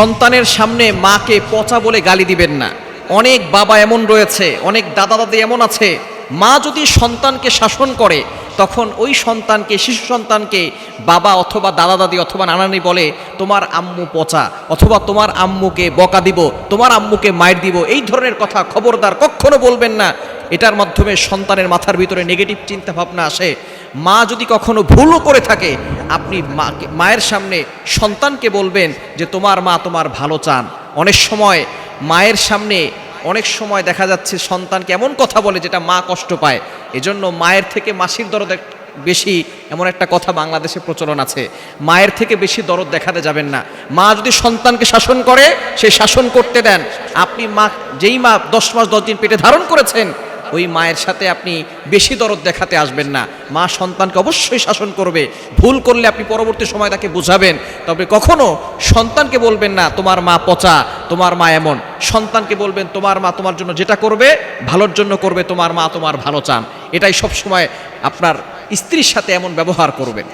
সন্তানের সামনে মাকে পচা বলে গালি দিবেন না। অনেক বাবা এমন রয়েছে, অনেক দাদা দাদি এমন আছে, মা যদি সন্তানকে শাসন করে তখন ওই সন্তানকে, শিশু সন্তানকে বাবা অথবা দাদা দাদি অথবা নানানি বলে তোমার আম্মু পচা, অথবা তোমার আম্মুকে বকা দিব, তোমার আম্মুকে মাইর দিব। এই ধরনের কথা খবরদার কখনো বলবেন না। এটার মাধ্যমে সন্তানের মাথার ভিতরে নেগেটিভ চিন্তা ভাবনা আসে। মা যদি কখনো ভুলও করে থাকে, আপনি মায়ের সামনে সন্তানকে বলবেন যে তোমার মা তোমার ভালো চান। অনেক সময় মায়ের সামনে অনেক সময় দেখা যাচ্ছে সন্তানকে এমন কথা বলে যেটা মা কষ্ট পায়। এজন্য মায়ের থেকে মাসির দরদ বেশি, এমন একটা কথা বাংলাদেশে প্রচলন আছে। মায়ের থেকে বেশি দরদ দেখাতে যাবেন না। মা যদি সন্তানকে শাসন করে, সে শাসন করতে দেন। আপনি মা, যেই মা 10 মাস 10 দিন পেটে ধারণ করেছেন, ওই মায়ের সাথে আপনি বেশি দরদ দেখাতে আসবেন না। মা সন্তানকে অবশ্যই শাসন করবে। ভুল করলে আপনি পরবর্তী সময় তাকে বুঝাবেন। তবে কখনো সন্তানকে বলবেন না তোমার মা পচা, তোমার মা এমন। সন্তানকে বলবেন তোমার মা তোমার জন্য যেটা করবে ভালোর জন্য করবে, তোমার মা তোমার ভালো চান। এটাই সব সময় আপনার স্ত্রীর সাথে এমন ব্যবহার করবেন।